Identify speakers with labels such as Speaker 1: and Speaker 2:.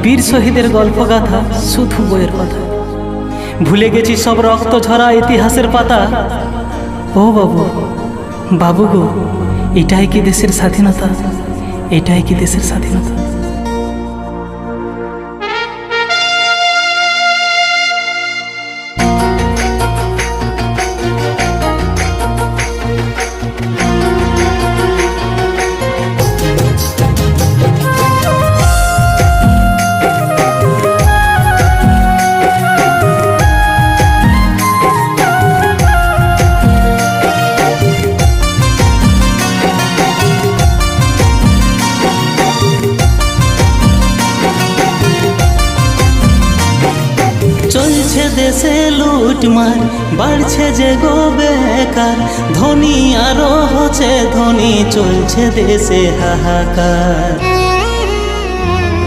Speaker 1: বীর শহীদের গল্প গাথা শুধু বইয়ের কথা। ভুলে গেছি সব রক্ত ঝরা ইতিহাসের পাতা। ও বাবু, বাবু গো, এটাই কি দেশের স্বাধীনতা? এটাই কি দেশের স্বাধীনতা? চলছে দেশে লুটমার, বাড়ছে যে গো বেকার, ধনী আরো হচ্ছে ধনী, চলছে দেশে হাহাকার।